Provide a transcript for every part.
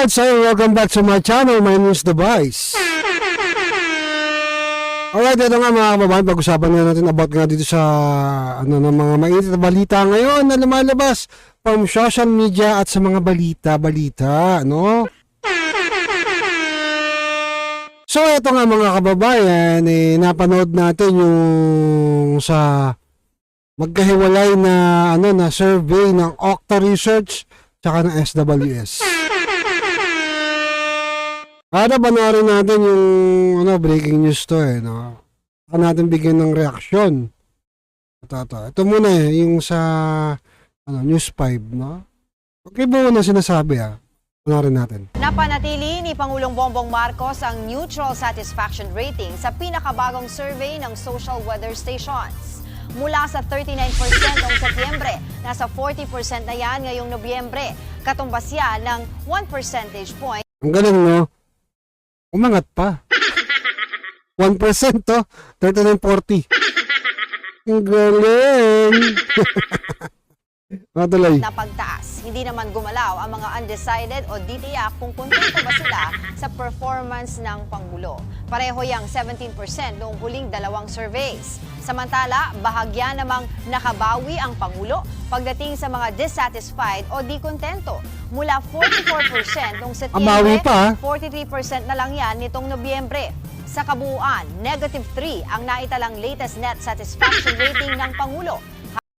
Alright, so welcome back to my channel. My name is The Vice. Alright, ito nga mga kababayan, pag-usapan nga natin about nga dito sa ng mga mainit na balita ngayon na lumalabas from social media at sa mga balita, no? So ito nga mga kababayan, napanood natin yung sa magkahiwalay na na survey ng Okta Research tsaka ng SWS. Para panoorin natin yung breaking news to no. Saka natin bigyan ng reaksyon. Ito muna yung sa News 5, no. Okay ba na sinasabi Panoorin natin. Napanatili ni Pangulong Bongbong Marcos ang neutral satisfaction rating sa pinakabagong survey ng social weather stations. Mula sa 39% noong Setyembre, nasa 40% na yan ngayong Nobyembre. Katumbas yan ng 1 percentage point. Ang galing, no? Umangat pa. 1% to, 39-40. Ang galing. Matuloy. Na pagtaas. Hindi naman gumalaw ang mga undecided o DTIAC kung kontento ba sila sa performance ng Pangulo. Pareho yang 17% noong huling dalawang surveys. Samantala, bahagya namang nakabawi ang Pangulo pagdating sa mga dissatisfied o di kontento. Mula 44% noong Setyembre, 43% na lang yan nitong Nobyembre. Sa kabuuan, -3 ang naitalang latest net satisfaction rating ng Pangulo.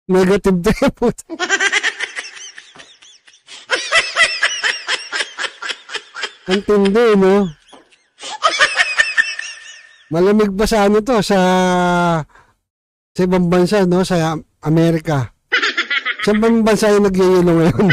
Negative 3. Ang tindi, no? Malamig ba sa sa ibang bansa, no? Sa Amerika. Sa ibang bansa yung nagyayelo ngayon.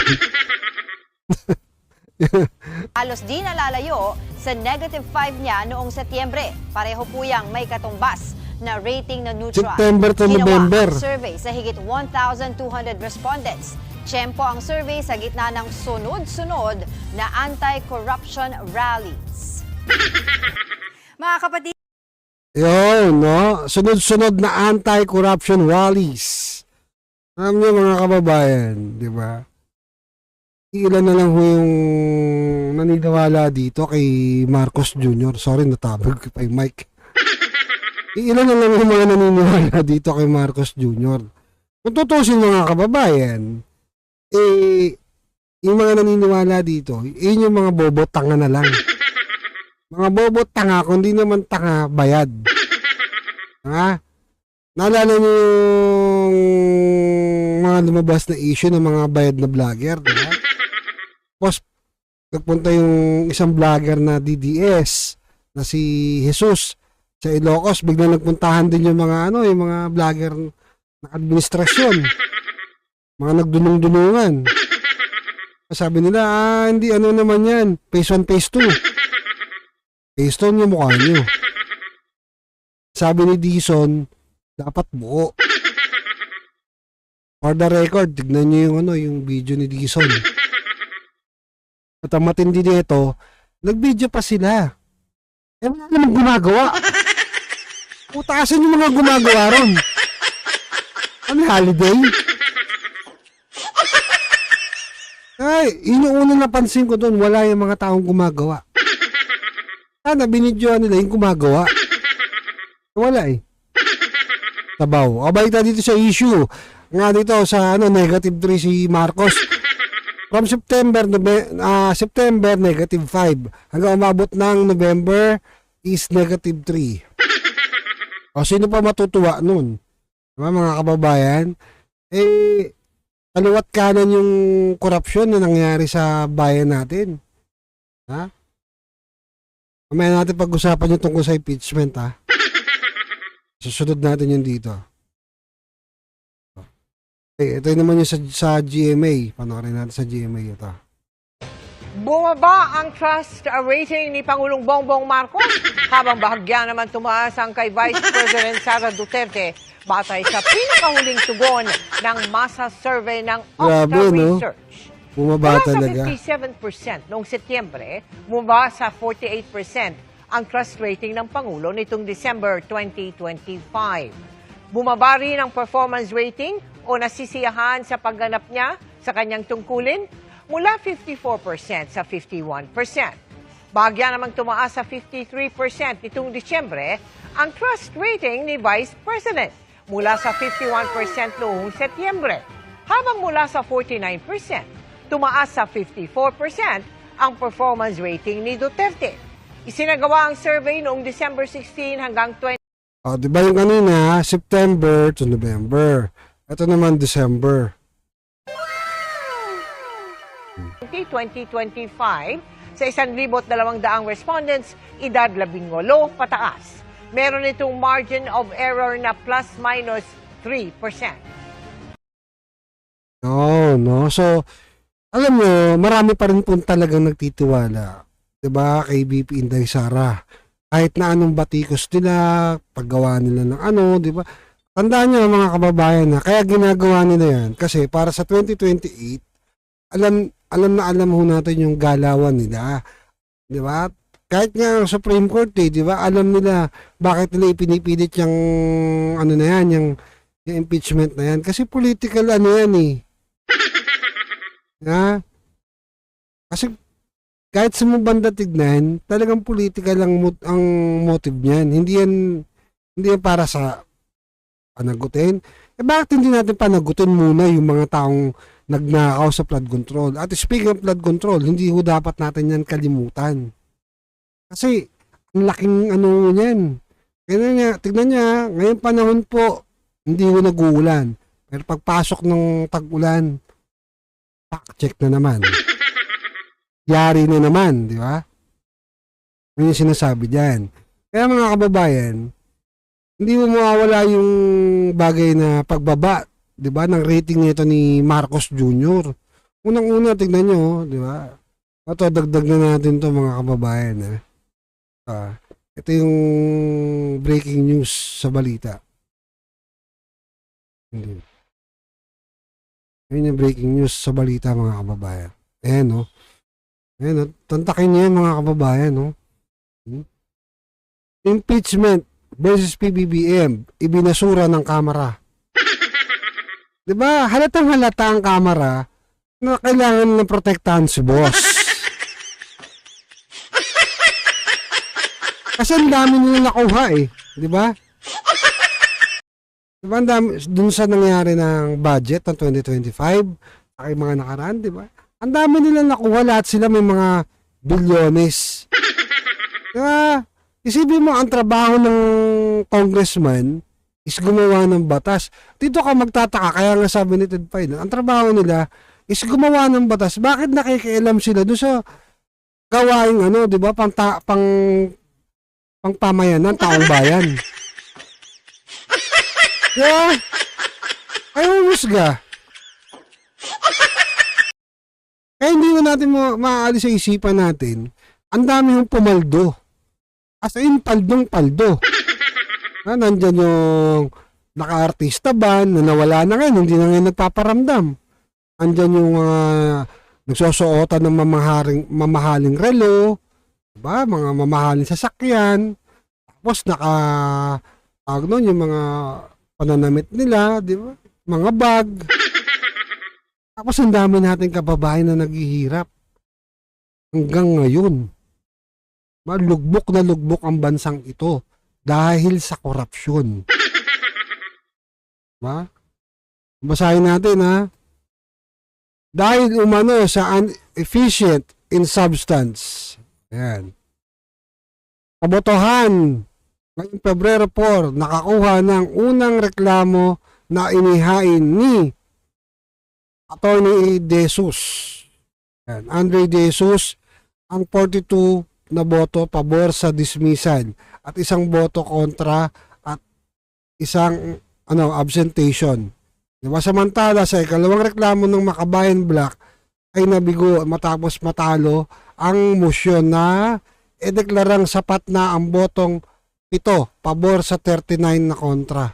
Halos di nalalayo sa -5 niya noong Setyembre. Pareho po yang may katumbas na rating na neutral. September to November. Ginawa ang survey sa higit 1,200 respondents. Tiyempo ang survey sa gitna ng sunod-sunod na anti-corruption rallies. Mga kapatid, yun, no? Sunod-sunod na anti-corruption rallies. Alam niyo mga kababayan, di ba? Ilan na lang yung naniniwala dito kay Marcos Jr. Sorry, natabog ko pa yung mic. Ilan na lang yung mga naniniwala dito kay Marcos Jr. Kung tutusin mga kababayan, yung mga naniniwala dito, yun yung mga bobo tanga na lang. Mga bobo tanga, kundi naman tanga, bayad. Naalala niyo yung mga lumabas na issue ng mga bayad na vlogger, diba? Tapos, nagpunta yung isang vlogger na DDS, na si Jesus, sa Ilocos, biglang nagpuntahan din yung mga yung mga vlogger na administrasyon. Mga nagdunong-dunungan. Sabi nila, hindi naman yan. Phase 1, phase 2. Phase 2 yung mukha nyo. Sabi ni Dison, dapat buo. For the record, tignan nyo yung video ni Dison. At ang matindi nito, nag-video pa sila. Wala naman gumagawa. Putasan yung mga gumagawa ron. Ano holiday? Ay, yun yung unang napansin ko doon, wala yung mga taong gumagawa. Sana binidyoan nila yung gumagawa. Wala Tabaw. Abay tayo dito sa issue. Nga dito sa -3 si Marcos. From September, -5. Hanggang umabot ng November is -3. O sino pa matutuwa nun? Diba, mga kababayan? Kaliwat kanan yung korupsyon na nangyari sa bayan natin. Mamaya natin pag-usapan yung tungkol sa impeachment, Susunod natin yung dito. Ito naman yung sa GMA. Panoorin natin sa GMA ito. Bumaba ang trust rating ni Pangulong Bongbong Marcos habang bahagya naman tumaas ang kay Vice President Sara Duterte batay sa pinakahuling tugon ng masa survey ng Okta Research. Bumaba Mula talaga. sa 57% noong Setyembre, bumaba sa 48% ang trust rating ng Pangulo nitong December 2025. Bumaba rin ang performance rating o nasisiyahan sa pagganap niya sa kanyang tungkulin mula 54% sa 51%. Bahagya namang tumaas sa 53% nitong Disyembre ang trust rating ni Vice President mula sa 51% noong Setyembre, habang mula sa 49%, tumaas sa 54% ang performance rating ni Duterte. Isinagawa ang survey noong December 16 hanggang 20. O, di ba yung kanina, September to November. Ito naman, December. 2025, sa 1,200 respondents, edad 18 pataas. Meron itong margin of error na plus minus 3%. No. So, alam mo, marami pa rin po talagang nagtitiwala. 'Di ba kay BP Inday Sara. Kahit na anong batikos nila, paggawa nila ng ano, 'di ba? Tandaan niyo mga kababayan na kaya ginagawa nila 'yan kasi para sa 2028, alam ho natin yung galawan nila. 'Di ba? Kahit nga ang Supreme Court, 'di ba? Alam nila bakit nila ipinipilit yung ano na 'yan, yung impeachment na 'yan kasi political ano 'yan eh. Ha? Kasi kahit sa mga banda tignan, talagang political ang motive niyan. Hindi yan para sa panagutin. Bakit hindi natin panagutin muna yung mga taong nagnakaw sa flood control? At speaking of flood control, hindi ho dapat natin yan kalimutan. Kasi ang laking ano niyan. Tignan niya, ngayong panahon po, hindi ho nag-uulan. Pero pagpasok ng tag-ulan, check na naman. Yari na naman, di ba? Yun yung sinasabi dyan. Kaya mga kababayan, hindi mo mawawala yung bagay na pagbaba, di ba, ng rating nito ni Marcos Jr. Unang-una, tignan nyo, di ba? Ito, dagdag na natin to mga kababayan. Ito yung breaking news sa balita. Hindi. Ayun yung breaking news sa balita mga kababayan. Ayan, no? Ayan, no? Tantakin niyo yan mga kababayan, no? Impeachment versus PBBM, ibinasura ng Kamara. Diba? Halatang halata ang Kamara na kailangan na protektahan si boss. Kasi ang dami nila nakuha eh. Diba? Diba, dun sa nangyari ng budget ng 2025, ay mga nakaraan, diba? Ang dami nila nakuha, lahat sila may mga bilyones. Diba? Isipin mo, ang trabaho ng congressman is gumawa ng batas. Dito ka magtataka, kaya nga sabi ni Ted Pai, ang trabaho nila is gumawa ng batas. Bakit nakikialam sila doon sa gawaing ano, diba? Pang pamayanan, taong bayan. Yeah. Ayaw musga. Kaya hindi mo natin maaalis sa isipan natin, ang dami yung pumaldo. As in, paldong-paldo. Nandyan yung naka-artista ban na nawala na ngayon, hindi na ngayon nagpaparamdam. Andyan yung nagsusuotan ng mamahaling relo, diba? Mga mamahaling sasakyan. Tapos tawag nun, yung mga pananamit nila, di ba? Mga bag. Tapos ang dami natin kababayan na naghihirap. Hanggang ngayon. Lugbok na lugbok ang bansang ito dahil sa korupsyon. Diba? Basahin natin ha. Dahil umano sa inefficient in substance. Ayan. Kabotohan ngayong Pebrero 4, nakakuha ng unang reklamo na inihain ni Attorney De Jesus. Andre De Jesus, ang 42 na boto pabor sa dismissal at isang boto kontra at isang absentation. Diba? Samantala sa ikalawang reklamo ng Makabayan Black ay nabigo matapos matalo ang motion na ideklarang sapat na ang botong 7 pabor sa 39 na kontra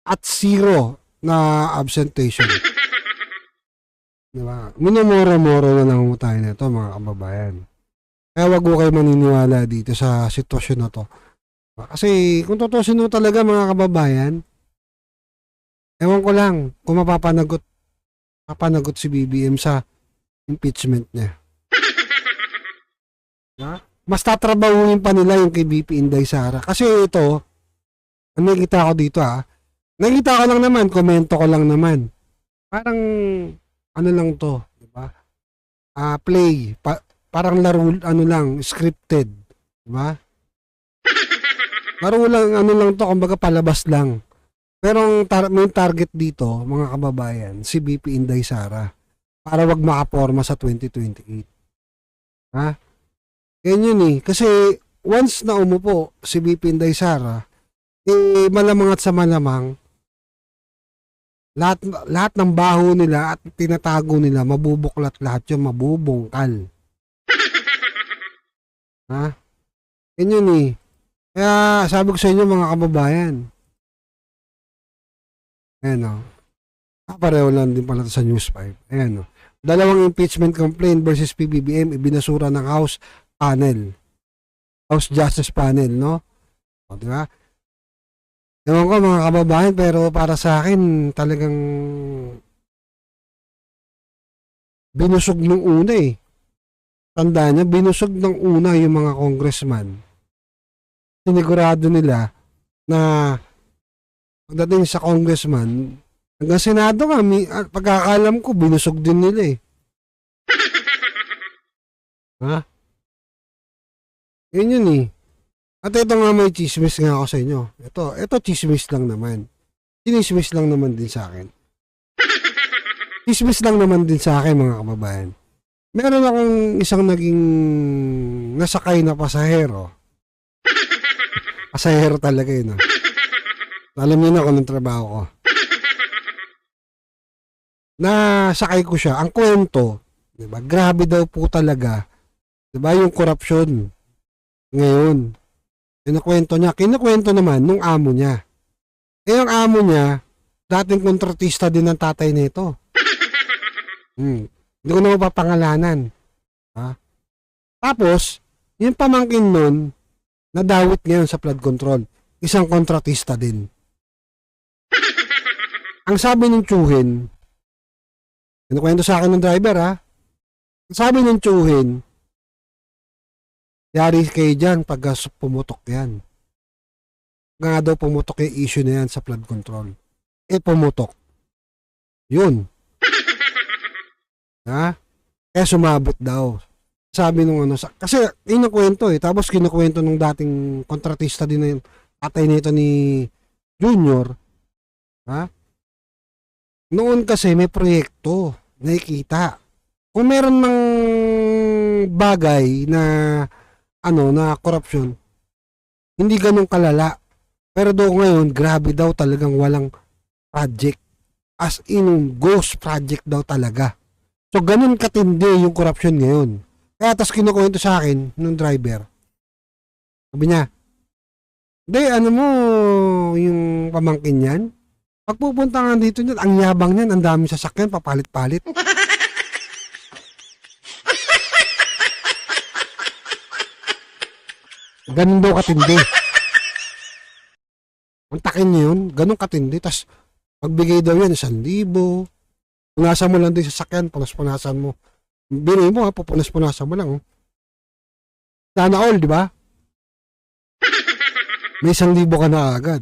at 0 na absentation. Diba? Minumura-mura na lang tayo nito mga kababayan. Kaya wag ko kayo maniniwala dito sa sitwasyon na to. Kasi kung tutusin mo talaga mga kababayan, ewan ko lang kung mapapanagot papanagot si BBM sa impeachment niya. Ha? Mas tatrabahuin pa nila yung kay BP Inday Sara. Kasi ito, ang nakikita ko dito nakikita ko lang naman, komento ko lang naman. Parang, ano lang to, di ba? Play, parang laro, ano lang, scripted. Di ba? Laro lang, ano lang to, kumbaga palabas lang. Pero may target dito, mga kababayan, si BP Inday Sara. Para wag makaporma sa 2028. Ha? Ganyan eh. Kasi once na umupo si BP Inday Sara, malamang at sa malamang, lahat ng baho nila at tinatago nila, mabubuklat lahat yun, mabubungkal. Ha? Ganyan eh. Kaya sabi ko sa inyo mga kababayan, ayan o. Pareho lang din pala sa News 5. Ayan o. Dalawang impeachment complaint versus PBBM ibinasura ng House Justice Panel, no? O, di ba? Ewan ko mga kababayan, pero para sa akin, talagang binusog nung una eh. Tandaan niya, binusog ng una yung mga congressman. Sinigurado nila na pagdating sa congressman, hanggang senado kami, pagkakalam ko, binusog din nila eh. Ha? Yun eh. At ito nga may chismis nga ako sa inyo. Ito chismis lang naman. Chinismis lang naman din sa akin. Chismis lang naman din sa akin mga kababayan. Meron akong isang naging nasakay na pasahero. Pasahero talaga yun. Alam niyo na kung anong trabaho ko. Nasakay ko siya. Ang kwento, diba, grabe daw po talaga. Diba yung korupsyon ngayon. Kinukwento naman nung amo niya. Yung amo niya, dating kontratista din ng tatay nito. Hindi ko na mapapangalanan. Ha? Tapos, yung pamangkin nun, nadawit ngayon sa flood control. Isang kontratista din. Ang sabi ng tsuhin, kinukwento sa akin ng driver ang sabi ng tsuhin, yari kayo dyan pag pumutok yan. Nga daw pumutok yung issue na yan sa flood control. Pumutok. Yun. Ha? Kaya sumabot daw. Sabi nung kasi kinukwento tapos kinukwento nung dating kontratista din na yung tatay nito ni Junior. Ha? Noon kasi may proyekto. Nakikita. Kung meron ng bagay na na korupsyon, hindi ganun kalala. Pero doon ngayon, grabe daw talagang walang project. As in, ghost project daw talaga. So, ganun katindi yung korupsyon ngayon. Kaya, tas kinukwento sa akin, nung driver. Sabi niya, hindi, yung pamangkin yan, pag pupunta nga dito niyan, ang yabang niyan, ang daming sasakyan, papalit-palit. Ganun daw katindi. Ang takin niya yun, ganun katindi. Tapos, pagbigay daw yan, 1,000. Punasan mo lang din sa sakyan, punas-punasan mo. Bili mo pupunas-punasan mo lang. Sana all, di ba? May 1,000 ka na agad.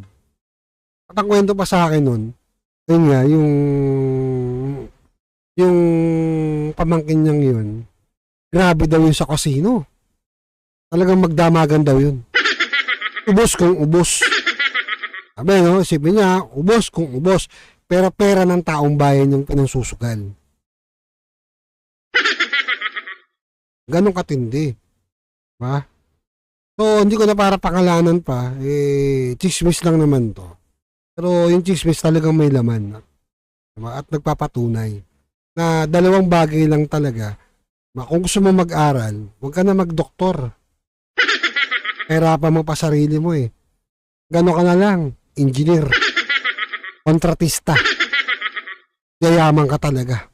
At ang kwento pa sa akin nun, yun nga, yung pamangkin niyang yun, grabe daw yun sa casino. Talagang magdamagan daw yun. Ubos kung ubos. Sabi, no? Isipin niya, ubos kung ubos. Pero pera ng taong bayan yung pinansusugal. Ganon katindi. Diba? So, hindi ko na para pangalanan pa. Chismis lang naman to. Pero yung chismis talagang may laman. Diba? At nagpapatunay na dalawang bagay lang talaga. Kung gusto mo mag-aral, huwag ka na mag-doktor. Hirapan mo pa sarili mo eh. Gano'n ka na lang, engineer, kontratista. Yayaman ka talaga.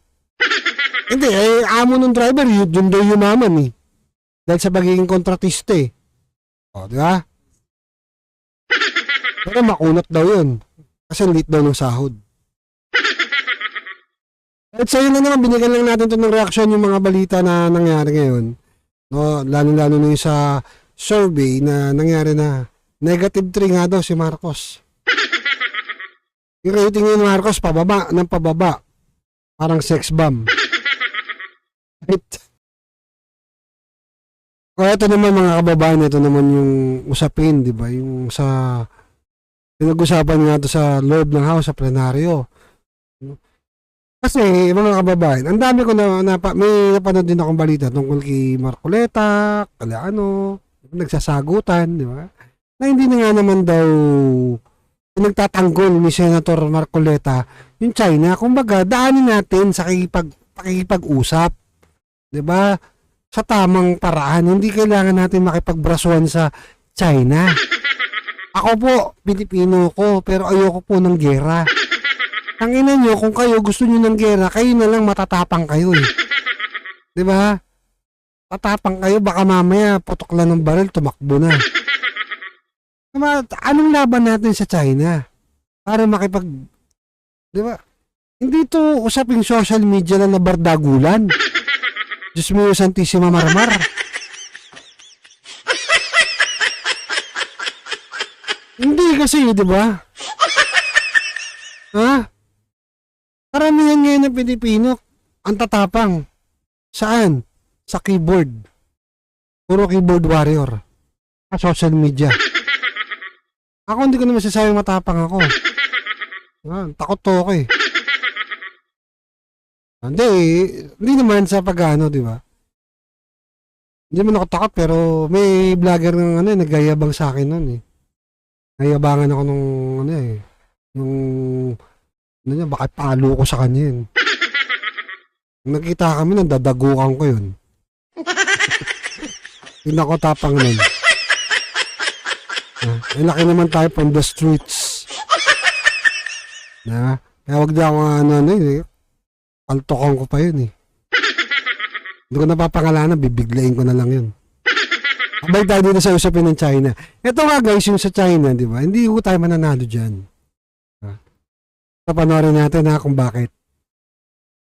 Hindi, amo ng driver, yun daw yumaman eh. Dahil sa pagiging kontratista eh. O, di ba? Pero makunat daw yun. Kasi late daw ng sahod. At so yun na naman, binigyan lang natin ito ng reaksyon yung mga balita na nangyari ngayon. No, lalo-lalo na yung sa survey na nangyari na -3 nga daw si Marcos. Yung rating ni Marcos, pababa ng pababa. Parang sex bomb. Right? O ito naman mga kababayan, ito naman yung usapin, di ba? Yung sa pinag-usapan nga ito sa loob ng house, sa plenaryo. Kasi mga kababayan, ang dami ko may napanood din akong balita tungkol kay Marcoleta, nagsasagutan, di ba? Na hindi na nga naman daw pinagtatanggol ni Senator Marcoleta yung China. Kumbaga, daanin natin sa pakikipag-usap, di ba? Sa tamang paraan, hindi kailangan natin makipagbrasuan sa China. Ako po, Pilipino ko, pero ayoko po ng gera. Ang ina nyo, kung kayo gusto nyo ng gera, kayo na lang matatapang kayo eh. Di ba? Tatapang kayo, baka mamaya putok lang ng baril, tumakbo na. Diba, anong laban natin sa China? Para di ba? Hindi to usaping social media na nabardagulan. Diyos mo yung Santissima Marmar. Hindi kasi, di ba? Ha? Karamihan ngayon ng Pilipino, ang tatapang. Saan? Sa keyboard. Puro keyboard warrior. Sa social media. Ako hindi ko naman sasabing matapang ako. Takot to ako eh. Hindi naman sa pag-ano, di ba? Hindi naman ako takot pero may vlogger ng naggayabang sa akin nun eh. Nayabangan ako nung baka palo ko sa kanya yun. Nung nagkita kami, nandadagukan ko yun. Hindi ako tapang nun. Laki naman tayo from the streets. Kaya wag na ako paltokan ko pa yun eh. Hindi ko napapangalanan, bibiglayin ko na lang yun. Abay tayo dito sa usapin ng China. Ito nga guys, yung sa China, di ba? Hindi ko tayo mananalo dyan. Papanoorin natin kung bakit.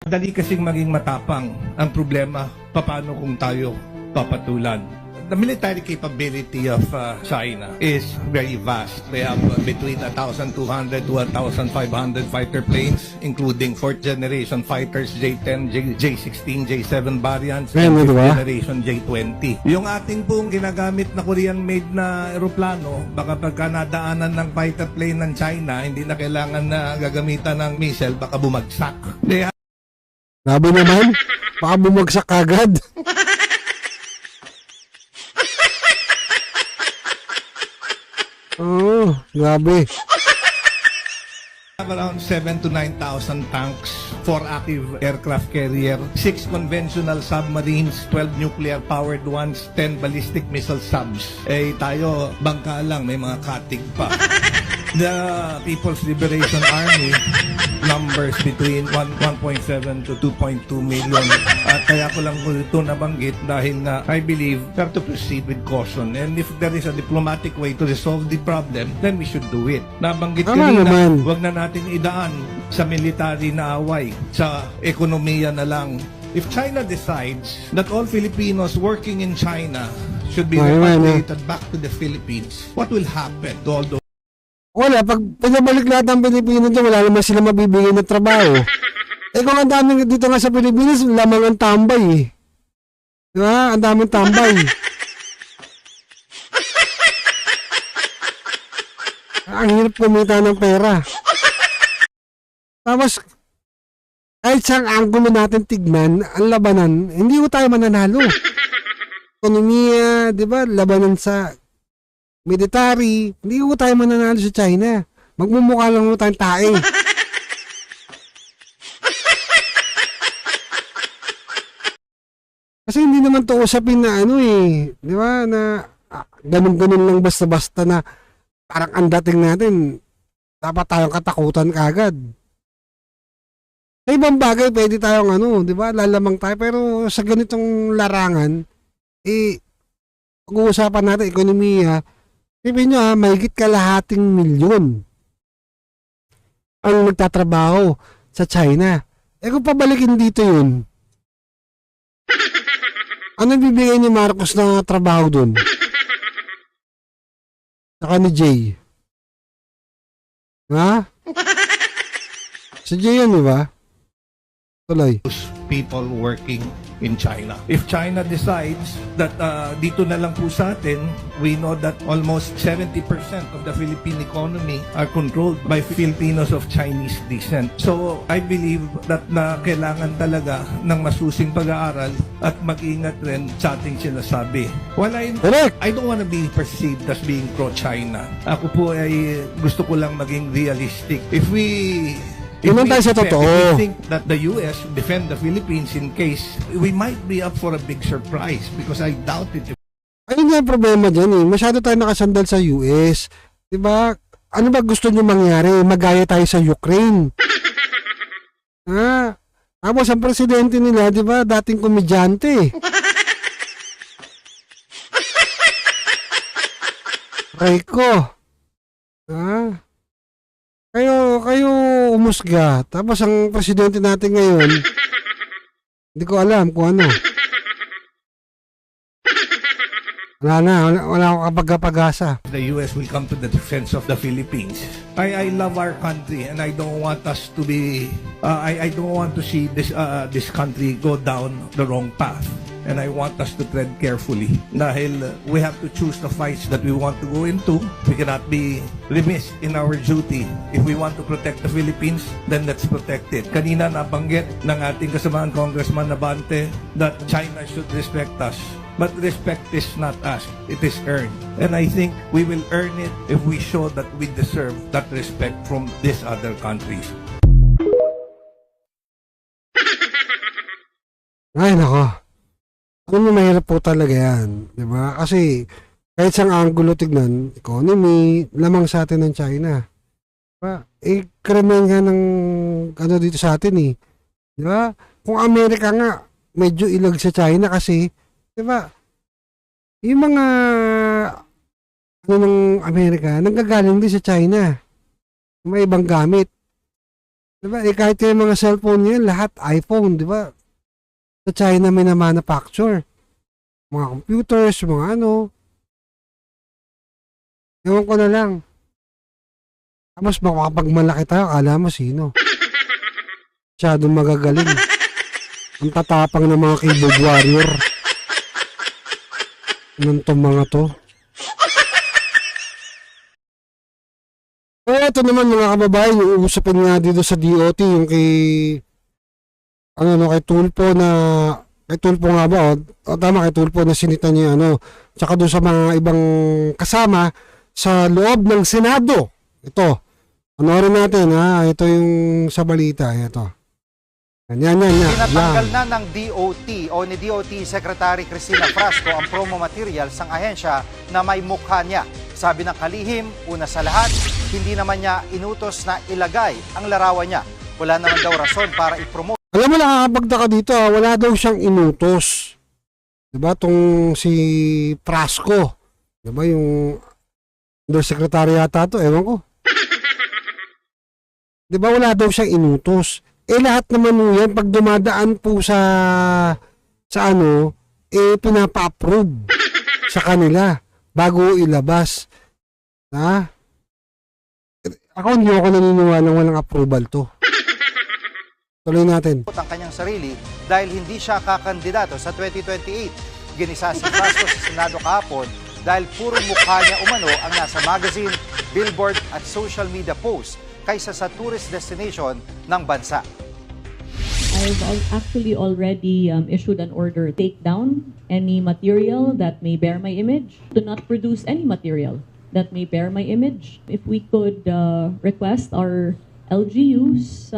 Dali kasing maging matapang. Ang problema, paano kung tayo papatulan? The military capability of China is very vast. They have between 1,200 to 1,500 fighter planes, including 4th generation fighters, J-10, J-16, J-7 variants, and 5th generation J-20. Yung ating pong ginagamit na Korean-made na eroplano, baka pagka nadaanan ng fighter plane ng China, hindi na kailangan na gagamitan ng missile, baka bumagsak. Grabe naman, baka bumagsak agad. Oh, grabe. Have around 7 to 9,000 tanks, 4 active aircraft carrier, 6 conventional submarines, 12 nuclear-powered ones, 10 ballistic missile subs. Tayo, bangka lang, may mga katig pa. The People's Liberation Army numbers between 1.7 to 2.2 million. At kaya ko lang ito nabanggit dahil na I believe we have to proceed with caution. And if there is a diplomatic way to resolve the problem, then we should do it. Nabanggit kanina, wag na natin idaan sa military na away, sa ekonomiya na lang. If China decides that all Filipinos working in China should be repatriated back to the Philippines, what will happen to all those? Wala, pag pinabalik lahat ng Pilipino dyan, wala naman sila mabibigay na trabaho. Kung ang daming dito nga sa Pilipinas, lamang ang tambay eh. Diba? Ang daming tambay. Ang hirap kumita ng pera. Tapos, kahit saan anggulo natin tignan, ang labanan, hindi ko tayo mananalo. Ekonomiya, diba? Labanan sa military, hindi ko tayo mananalo sa China. Magmumukha lang mo tayong tae. Kasi hindi naman to usapin na di ba, na ganun-ganun lang basta-basta na parang ang dating natin, dapat tayong katakutan kagad. Sa ibang bagay, pwede tayong di ba, lalamang tayo, pero sa ganitong larangan, pag-uusapan natin ekonomiya, sabihin nyo mahigit kalahating milyon ang nagtatrabaho sa China. Eh kung pabalikin dito yun, ano bibigay ni Marcos na trabaho dun? Saka ni Jay. Ha? Si Jay yan, di ba? Tuloy. People working in China. If China decides that dito na lang po sa atin, we know that almost 70% of the Philippine economy are controlled by Filipinos of Chinese descent. So, I believe that na kailangan talaga ng masusing pag-aaral at mag-ingat rin sa ating sinasabi. While Correct. I don't want to be perceived as being pro-China. Ako po ay gusto ko lang maging realistic. If we Naman tayo sa totoo. If we think that the US defend the Philippines in case, we might be up for a big surprise because I doubt it. Ayun nga ang problema dyan eh. Masyado tayo nakasandal sa US. Diba? Ano ba gusto nyo mangyari? Magaya tayo sa Ukraine. Ha? Tapos ang presidente nila, diba? Dating komedyante. Rayco. Ha? Kayo umusga. Tapos ang presidente natin ngayon, hindi ko alam kung ano. Wala akong kapag-pag-asa. The US will come to the defense of the Philippines. I love our country and I don't want us to be, I don't want to see this country go down the wrong path. And I want us to tread carefully. Dahil we have to choose the fights that we want to go into. We cannot be remiss in our duty. If we want to protect the Philippines, then let's protect it. Kanina nabanggit ng ating kasamaan Congressman Nabante that China should respect us. But respect is not asked, it is earned. And I think we will earn it if we show that we deserve that respect from these other countries. Ay, nako. Ano mo, mahirap po talaga yan. Diba? Kasi, kahit sang angulo tignan, economy, lamang sa atin ng China. Diba? Eh, krimen nga ng, ano dito sa atin eh. Diba? Kung Amerika nga, medyo ilag sa China kasi, diba? Yung mga, ano ng Amerika, nanggagaling din sa China. May ibang gamit. Diba? Eh, kahit yung mga cellphone niya, lahat iPhone, diba? Sa China may na-manufacture. Mga computers, mga ano. Ewan ko na lang. Tapos makapag malaki tayo, akala mo sino. Masyadong magagaling. Ang tatapang ng mga keyboard warrior. Anong tong mga to? Eh, ito naman mga kababayan, yung usapin nga dito sa DOT, yung kay kay Tulfo na kay Tulfo nga ba o tama, kay Tulfo na sinita niya tsaka doon sa mga ibang kasama sa loob ng Senado. Ito, panoorin natin ito yung sa balita, ito. Yan. Tinatanggal na ng DOT o ni DOT Secretary Cristina Frasco ang promo materials ng ahensya na may mukha niya. Sabi ng kalihim, una sa lahat, hindi naman niya inutos na ilagay ang larawan niya. Wala naman daw rason para i-promote. Alam mo, nakakapagtaka dito, wala daw siyang inutos. Diba, tong si Frasco. Diba, yung undersecretary yata to, ewan ko. Diba, wala daw siyang inutos. Eh, lahat naman yan, pag dumadaan po sa pinapa-approve sa kanila bago ilabas. Ha? Ako hindi ako naniniwala walang approval to. Tuloy natin. Ang kanyang sarili dahil hindi siya kakandidato sa 2028. Ginisa si Frasco sa Senado kahapon dahil puro mukha niya umano ang nasa magazine, billboard at social media posts kaysa sa tourist destination ng bansa. I've actually already issued an order to take down any material that may bear my image, to not produce any material that may bear my image. If we could request our LGUs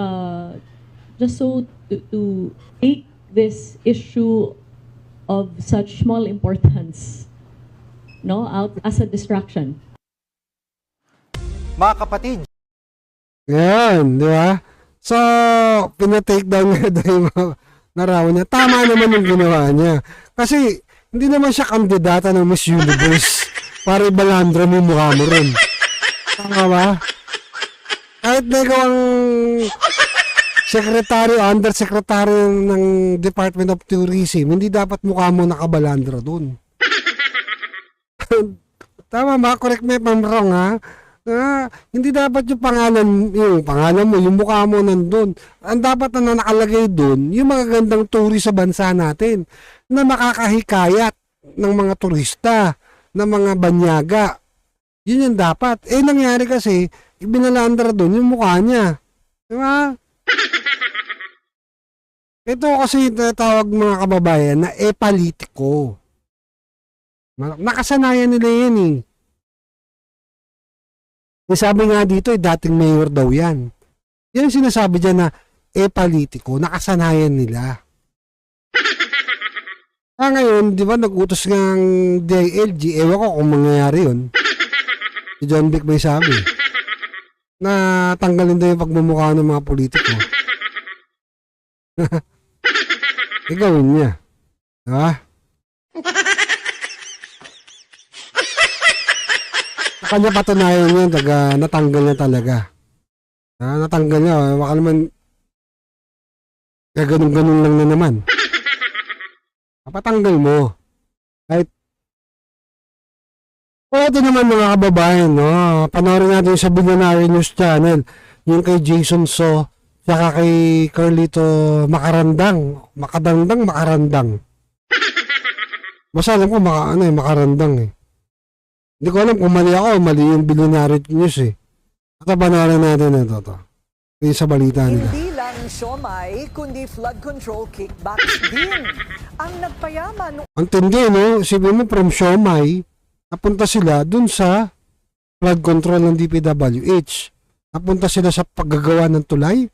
just so to take this issue of such small importance out as a distraction. Mga kapatid, Yan, di ba? So, pinatake down nga daw yung mga narawan niya. Tama naman yung ginawa niya. Kasi, hindi naman siya kandidata ng Miss Universe para ibalandra mo yung mukha mo rin. Tama ba? Kahit na ikaw ang Secretary, undersecretary ng Department of Tourism, hindi dapat mukha mo nakabalandra doon. Tama ba? Correct me if I'm wrong, ha? Hindi dapat yung pangalan mo, yung mukha mo nandun. Ang dapat na nakalagay doon, yung magagandang tourist sa bansa natin na makakahikayat ng mga turista, ng mga banyaga. Yun yung dapat. Nangyari kasi, ibinalandra doon yung mukha niya. Diba? Ito kasi tawag mga kababayan na politiko. Nakasanayan nila yan eh. Sabi nga dito, dating mayor daw yan. Yan yung sinasabi dyan na politiko, nakasanayan nila. Ngayon, di ba, nag-utos ng DILG, ewan ko kung mangyayari yun. Si John Vic may sabi, na tanggalin daw yung pagmumukha ng mga politiko. Gawin niya. Diba? Kanya patunayan yun, natanggal niya talaga. Natanggal niya, baka naman ganun-ganun lang na naman. Patanggal mo. Kahit ito naman mga kababayan, no? Panoorin natin sa Billionaire News Channel, yung kay Jason So, saka kay Carlito Makarandang. Basta alam ko makarandang eh. Hindi ko alam kung mali ako, mali yung Billionaire News eh. At panoorin natin ito. Yung sa balita nila. Hindi lang siomai, kundi flood control kickbacks din ang nagpayaman. Ang tindi, no? Isipin mo from siomai, napunta sila dun sa flood control ng DPWH. Napunta sila sa paggagawa ng tulay.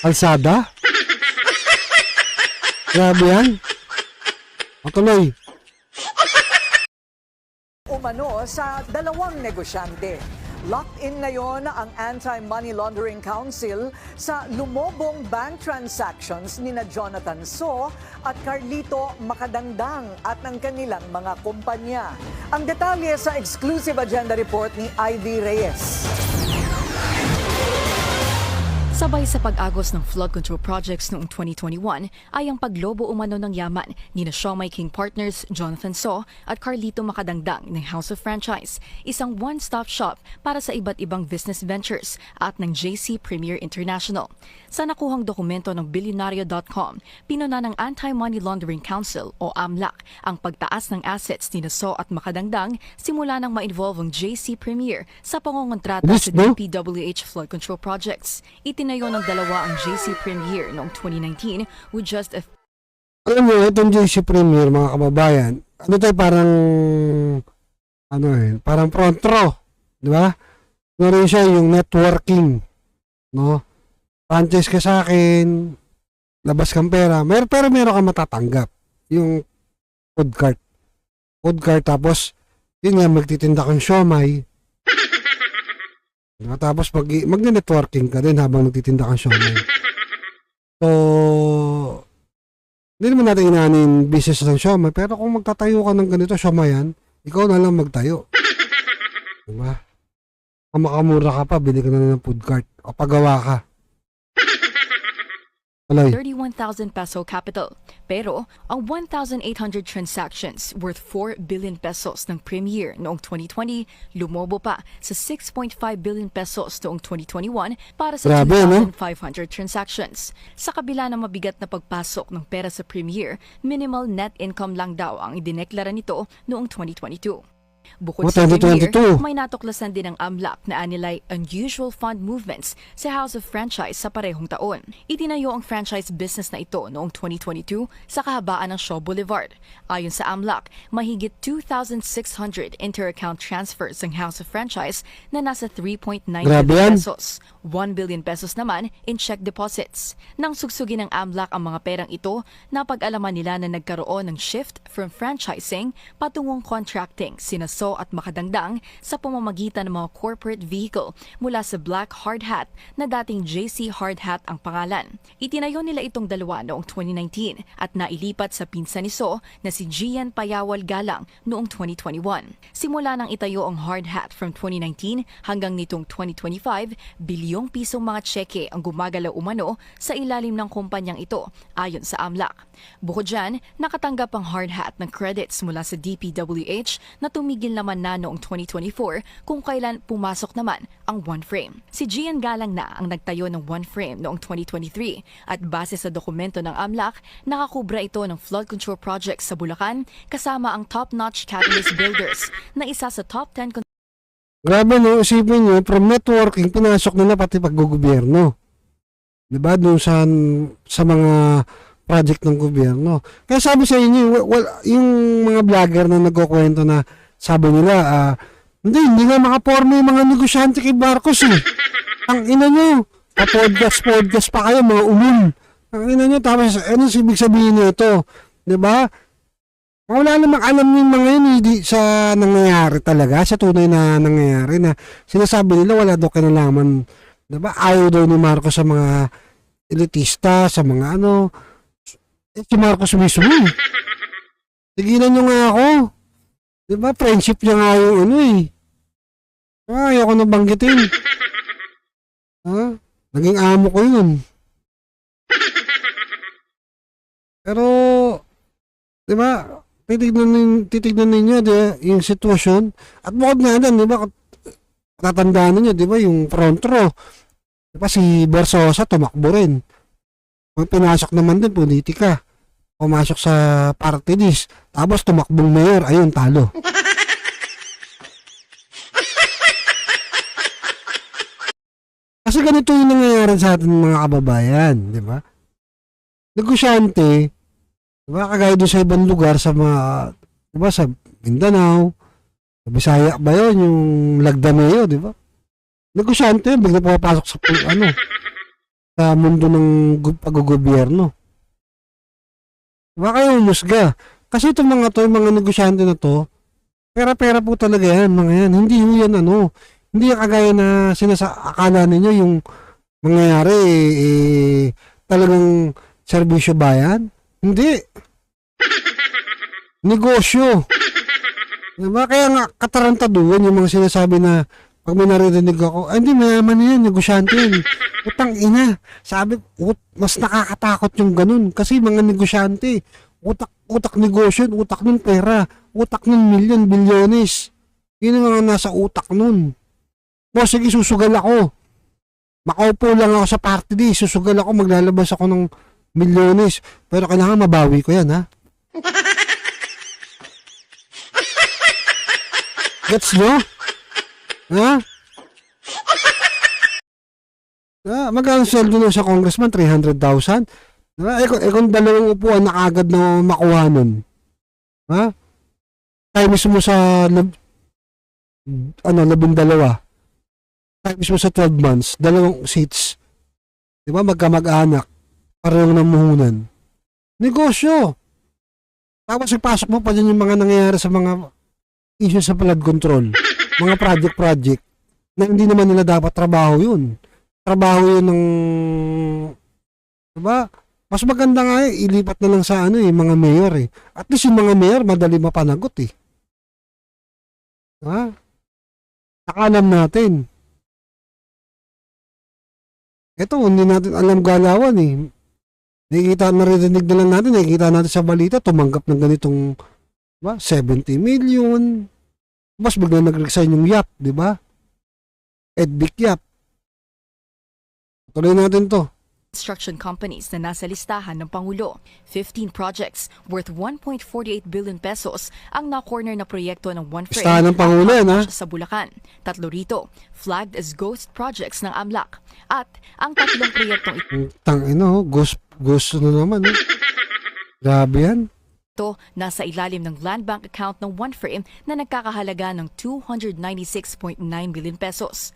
Kalsada. Grabe yan. Tuloy. Umano sa dalawang negosyante. Locked in ngayon ang Anti-Money Laundering Council sa lumobong bank transactions ni na Jonathan So at Carlito Makadangdang at ng kanilang mga kumpanya. Ang detalye sa exclusive agenda report ni Ivy Reyes. Sabay sa pag-agos ng flood control projects noong 2021 ay ang paglobo umano ng yaman ni na Siomai King partners Jonathan So at Carlito Makadangdang ng House of Franchise, isang one-stop shop para sa iba't ibang business ventures at ng JC Premier International. Sa nakuhang dokumento ng Billionario.com, pinuna ng Anti-Money Laundering Council o AMLAC ang pagtaas ng assets ni na So at Makadangdang simula nang ma-involve ang JC Premier sa pangongontrata sa DPWH flood control projects. Itinayo ng dalawa ang JC Premier noong 2019 with just a... Alam mo, itong JC Premier, mga kababayan, parang front row, di ba? Rin siya yung networking, no? Franchise ka sa akin, labas kang pera, pero meron kang matatanggap, yung food cart, tapos, yun nga, magtitinda kang siomai, tapos mag-networking ka din habang nagtitinda kang siomai. So, hindi naman natin inaanin business ng siomai, pero kung magtatayo ka ng ganito siomayan, ikaw na lang magtayo. Diba? Kung makamura ka pa, bili ka na ng food cart o pagawa ka. 31,000 peso capital. Pero ang 1,800 transactions worth 4 billion pesos ng Premier noong 2020 lumobo pa sa 6.5 billion pesos noong 2021 para sa 2,500 transactions. Sa kabila ng mabigat na pagpasok ng pera sa Premier, minimal net income lang daw ang idineklara nito noong 2022. Bukod sa Premier, may natuklasan din ng AMLAC na anilay unusual fund movements sa House of Franchise sa parehong taon. Itinayo ang franchise business na ito noong 2022 sa kahabaan ng Shaw Boulevard. Ayon sa AMLAC, mahigit 2,600 inter-account transfers ang House of Franchise na nasa 3.9 billion pesos. 1 billion pesos naman in check deposits. Nang sugsugin ng AMLAC ang mga perang ito, napag-alaman nila na nagkaroon ng shift from franchising patungong contracting sina So at Makadangdang sa pamamagitan ng mga corporate vehicle mula sa Black Hard Hat na dating JC Hard Hat ang pangalan. Itinayo nila itong dalawa noong 2019 at nailipat sa pinsan ni So na si Gian Payawal Galang noong 2021. Simula nang itayo ang Hard Hat from 2019 hanggang nitong 2025, bilyon milyong pisong mga tseke ang gumagalaw umano sa ilalim ng kumpanyang ito, ayon sa AMLAC. Bukod dyan, nakatanggap ang hard hat ng credits mula sa DPWH na tumigil naman na noong 2024 kung kailan pumasok naman ang OneFrame. Si Gian Galang na ang nagtayo ng OneFrame noong 2023 at base sa dokumento ng AMLAC, nakakubra ito ng flood control projects sa Bulacan kasama ang top-notch Catalyst Builders na isa sa top 10 Grabe no, isipin nyo, from networking, pinasok nila pati paggugobyerno. Diba? Doon sa mga project ng gobyerno. Kaya sabi sa inyo, yung mga vlogger na nagkukwento na sabi nila, hindi nga makaporma yung mga negosyante kay Marcos eh. Ang ina nyo, podcast pa kayo, mga ulul. Ang ina nyo, tapos ano ibig sabihin nito? Diba? Wala namang alam yung mga yun hindi sa nangyayari talaga, sa tunay na nangyayari na sinasabi nila wala daw kinalaman. Diba? Ayaw daw ni Marcos sa mga elitista, sa mga ano. Si Marcos mismo. Tigilan nyo nga ako. Diba? Friendship niya nga yung ano eh. Ayaw ko nang banggitin. Naging amo ko yun. Pero, diba? Titignan ninyo yung sitwasyon at bukod nga din, di ba, tatandaan ninyo, di ba, yung front row, di ba, si Bersosa tumakbo rin, pinasok naman din politika, pumasok sa party list, tapos tumakbong mayor, ayun, talo. Kasi ganito yung nangyayari sa atin mga kababayan, di ba? Negosyante, diba, kagaya doon sa ibang lugar sa mga, diba, sa Mindanao, sa Bisaya ba yun, yung Lagdameo, diba? Negosyante yun, bigla pumapasok sa, sa mundo ng pag-gobyerno. Diba kayo umusga? Kasi itong mga to, yung mga negosyante na to, pera-pera po talaga yan, mga yan. Hindi yan hindi yung kagaya na akala ninyo yung mangyayari, talagang serbisyo bayan. Hindi. Negosyo. Diba? Kaya nga, katarantaduhan yung mga sinasabi na pag may naririnig ako, hindi, mayaman na yan, negosyante yan. Utang ina. Sabi, mas nakakatakot yung ganun. Kasi mga negosyante, utak negosyo, utak ng pera, utak ng milyon, bilyones. Yun yung mga nasa utak nun. O, sige, susugal ako. Makaupo lang ako sa party day, susugal ako, maglalabas ako ng milyones. Pero kailangan mabawi ko yan, ha? Gets nyo? Ha? Magkano sweldo nun sa congressman? 300,000? Kung dalawang upuan na agad na makuha nun. Ha? Times mo sa 12. Times mo sa 12 months. Dalawang seats. Diba? Magkamag-anak. Parang namuhunan. Negosyo. Tapos ipasok mo pa dyan yung mga nangyayari sa mga issues sa flood control. Mga project na hindi naman nila dapat trabaho yun. Trabaho yun ng, diba? Mas maganda nga ilipat na lang sa mga mayor eh. At least yung mga mayor madali mapanagot eh. Diba? Nakalam natin. Ito, hindi natin alam galawan eh. Narinig na lang natin, nakikita natin sa balita, tumanggap ng ganitong, diba, 70 million. Mas bigla nag-resign yung YAP, di ba? Edbic YAP. Tuloy natin to. construction companies na nasa listahan ng Pangulo. 15 projects worth 1.48 billion pesos ang na-corner na proyekto ng OneFrame Listahan ng Pangulo, ha? sa Bulacan. 3 rito, flagged as ghost projects ng AMLAC. At ang 3 proyektong Tangina, ghost na naman. Grabe yan. ito nasa ilalim ng land bank account ng OneFrame na nagkakahalaga ng 296.9 billion pesos.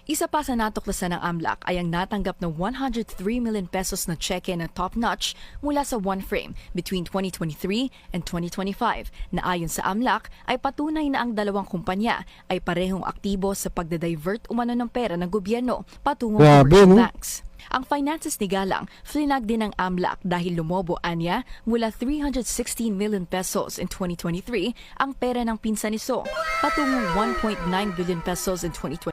Isa pa sa natuklasan ng AMLAC ay ang natanggap ng 103 million pesos na cheque ng top-notch mula sa OneFrame between 2023 and 2025 na ayon sa AMLAC ay patunay na ang dalawang kumpanya ay parehong aktibo sa pagdadivert umano ng pera ng gobyerno patungong commercial banks. Ang finances ni Galang, flinag din ng AMLAC dahil lumobo anya mula 316 million pesos in 2023 ang pera ng pinsan ni So patungong 1.9 billion pesos in 2020.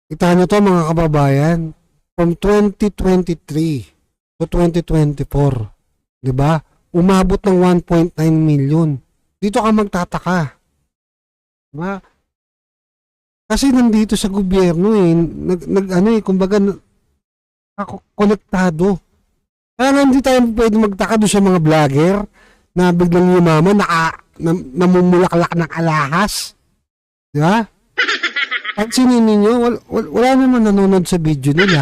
Kita nyo to mga kababayan, from 2023 to 2024, di ba? Umabot ng 1.9 million. Dito ka magtataka. Di ba? Kasi nandito sa gobyerno kumbaga, konektado. Kaya nga hindi tayo pwede magtaka doon sa mga vlogger na biglang yumaman, namumulaklak ng alahas. Di ba? Pansinin ninyo, wala naman nanonood sa video nila.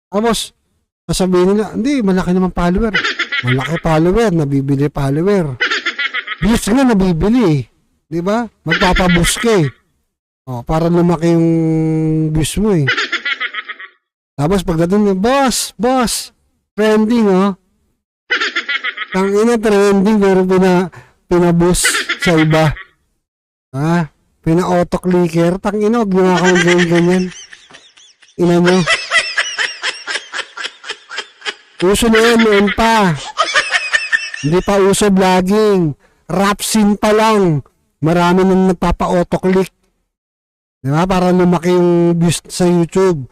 Tapos, sasabihin nila, hindi, malaki naman follower. Malaki follower, nabibili follower. Views nga nabibili. Di ba? Magpapaboost ka eh. O, para lumaki yung views mo eh. Tapos pagdating niya, boss, trending oh. Tangina trending, pero pinaboost sa iba. Ha? Pina-auto-clicker. Tangina, huwag nyo nga ganyan. Ina nyo. Uso na yan, noon pa. Hindi pa uso vlogging. Rap scene pa lang. Marami nang nagpapa-auto-click. Diba? Para lumaki yung views sa YouTube.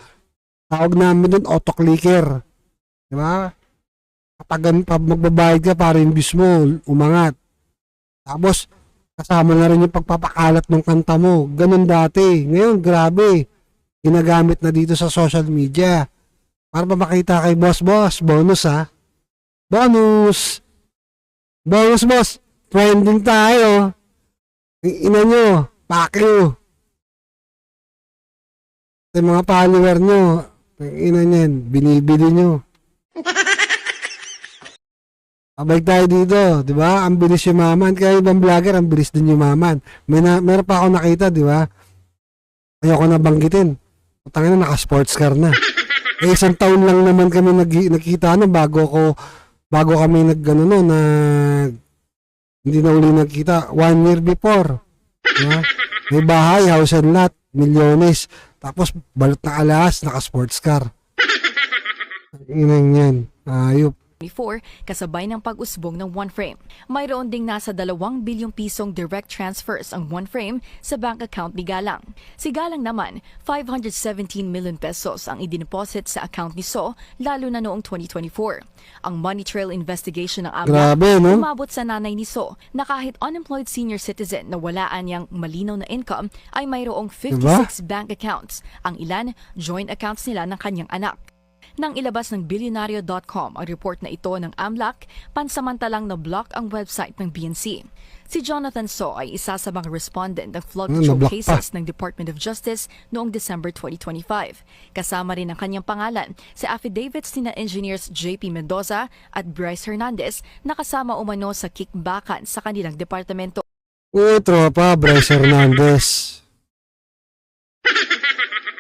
Tawag namin doon, auto-clicker. Diba? Kapag magbabayad ka, para yung views mo umangat. Tapos, kasama na rin yung pagpapakalat ng kanta mo. Ganun dati. Ngayon, grabe. Ginagamit na dito sa social media. Para ba makita kay boss, bonus ha? Bonus! Bonus, boss! Trending tayo! Ina nyo, fuck you! Sa mga follower nyo, ina nyan, binibili nyo. Abay tayo dito, di ba? Ang bilis yumaman. Kaya ibang vlogger, ang bilis din yumaman. Meron pa ako nakita, di ba? Ayoko na banggitin. Tangina na, naka-sports car na. Eh, isang taon lang naman kami nakita bago kami hindi na uli nagkita. 1 year before. Diba? May bahay, house and lot, milyones. Tapos, balot na alas, naka-sports car. Inang yan. Ayop. Before, kasabay ng pag-usbong ng OneFrame. Mayroon ding nasa 2 bilyong pisong direct transfers ang OneFrame sa bank account ni Galang. Si Galang naman, 517 million pesos ang idineposit sa account ni So, lalo na noong 2024. Ang money trail investigation ng AMLAC Grabe, no? umabot sa nanay ni So na kahit unemployed senior citizen na walaan niyang malinaw na income ay mayroong 56 bank accounts. Ang ilan, joint accounts nila ng kanyang anak. Nang ilabas ng Billionario.com ang report na ito ng AMLAC, pansamantalang na-block ang website ng BNC. Si Jonathan So ay isa sa mga respondent ng flood control cases ng Department of Justice noong December 2025. Kasama rin ang kanyang pangalan sa affidavits ni na engineers JP Mendoza at Bryce Hernandez na kasama umano sa kickbackan sa kanilang departamento. Tropa, Bryce Hernandez.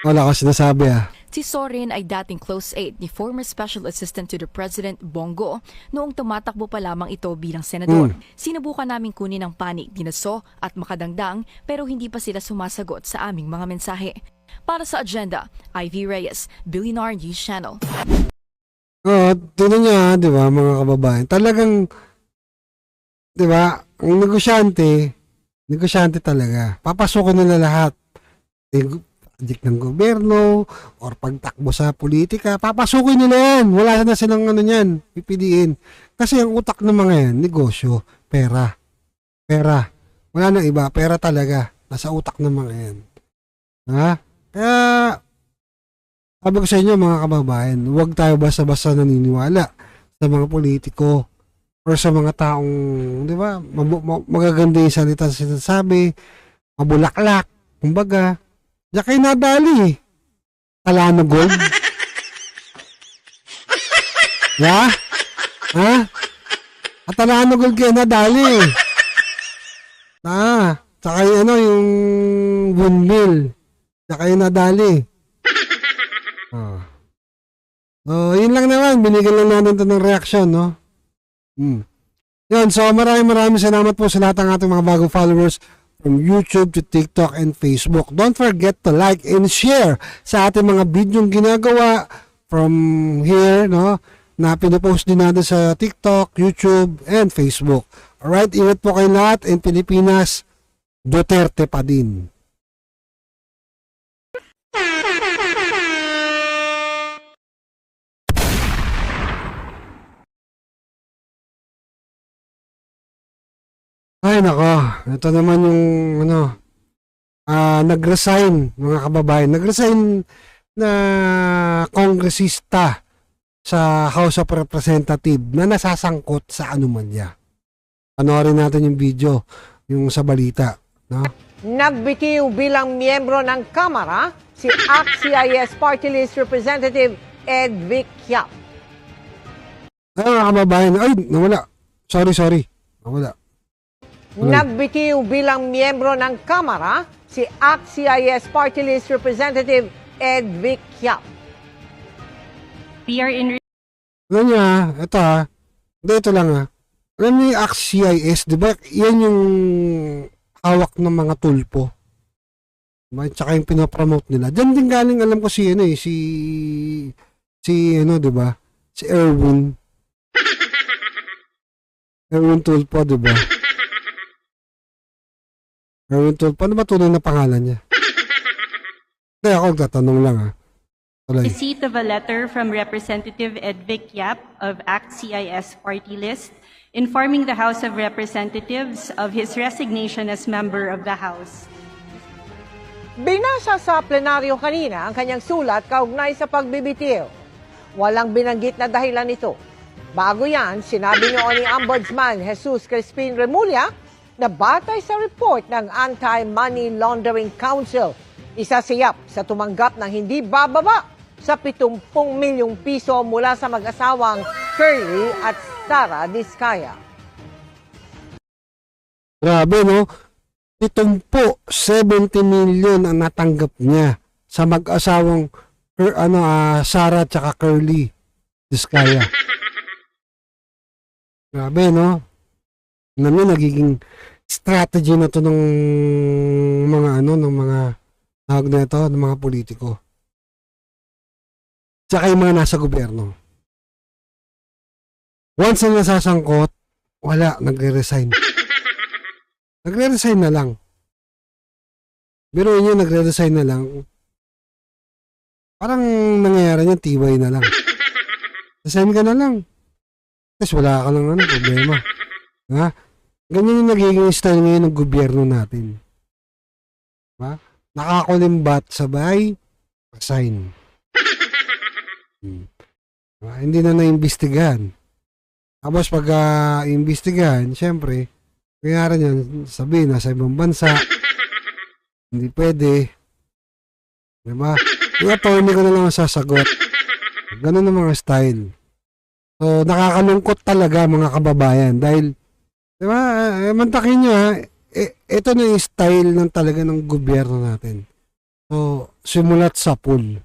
Wala ka sinasabi ah. Si Sorin ay dating close aide ni former Special Assistant to the President Bongo noong tumatakbo pa lamang ito bilang senador. Sinubukan namin kunin ang panig ni So at Makadangdang pero hindi pa sila sumasagot sa aming mga mensahe. Para sa agenda, Ivy Reyes, Billionaire News Channel. Tinan niya, di ba, mga kababayan, talagang, di ba, ang negosyante talaga. Papasukin nila lahat. Project ng gobyerno or pagtakbo sa politika, papasukin nila yan. Wala na silang yan, pipiliin. Kasi ang utak ng mga yan, negosyo, pera. Wala nang iba, pera talaga. Nasa utak ng mga yan. Ha? Kaya, sabi ko sa inyo mga kababayan, huwag tayo basta-basta naniniwala sa mga politiko or sa mga taong, di ba, magaganda yung salita sa sinasabi, mabulaklak, kumbaga, diyan kayo nadali. Kalano Gold. Ya? Ha? At Kalano Gold kayo nadali. Tsaka yung windmill. Diyan kayo nadali. Yun lang naman. Binigyan lang natin ito ng reaksyon, no? Yun, so maraming salamat po sa lahat ng ating mga bagong followers from YouTube to TikTok and Facebook. Don't forget to like and share sa ating mga bidyong ginagawa from here, no? Na pinopost din natin sa TikTok, YouTube, and Facebook. Alright, ingat po kayo lahat, and Pilipinas, Duterte pa din. Ay, nako. Ito naman yung, nag-resign, mga kababayan. Nag-resign na kongresista sa House of Representatives na nasasangkot sa anomalya. Panoorin natin yung video, yung sa balita. No? Nagbitiw bilang miyembro ng Kamara si ACT-CIS Party List Representative Ed Vic Yap. Ay, mga kababayan. Ay, nawala. Sorry. Nawala. Nagbitiw bilang miyembro ng Kamara si ACT-CIS Party List Representative Ed Vic Yap. Alam niya, ito Hindi, ito lang Alam niyo yung ACT-CIS, di ba? Yan yung hawak ng mga tulpo. Diba? Tsaka yung pinopromote nila. Diyan din galing, alam ko si di ba? Si Erwin. Erwin Tulpo, di ba? Erwin Tulpo, ano ba tunay na pangalan niya? Hindi, ako tatanong lang Tuloy. Receipt of a letter from Representative Edvic Yap of ACT-CIS Party List informing the House of Representatives of his resignation as member of the House. Binasa sa plenaryo kanina ang kanyang sulat kaugnay sa pagbibitiw. Walang binanggit na dahilan nito. Bago yan, sinabi ni Ombudsman Jesus Crispin Remulla na batay sa report ng Anti-Money Laundering Council, isa si Yap sa tumanggap ng hindi bababa sa 70 milyong piso mula sa mag-asawang Curly at Sara Diskaya. Grabe, no? 70 million ang natanggap niya sa mag-asawang Sara at saka Curly Diskaya. Grabe, no? Namin nagiging strategy na to ng mga tawag na ito, ng mga politiko. Tsaka yung mga nasa gobyerno. Once na nasasangkot, wala, nagre-resign. Nagre-resign na lang. Pero yun, nagre-resign na lang. Parang nangyayari niyan, tibay na lang. Resign ka na lang. Tapos wala ka ng problema. Ganyan yung nagiging style ngayon ng gobyerno natin. Diba? Nakakulimbat, sabay, resign. Hindi na naimbestigahan. Tapos pag imbestigahan, syempre, kaya yan, sabihin, nasa ibang bansa, hindi pwede. Diba? Yung attorney ko na lang sasagot. Ganun ang mga style. So, nakakalungkot talaga mga kababayan dahil, diba, mantakin nyo ito na yung style ng talaga ng gobyerno natin. So, simulat sa pool.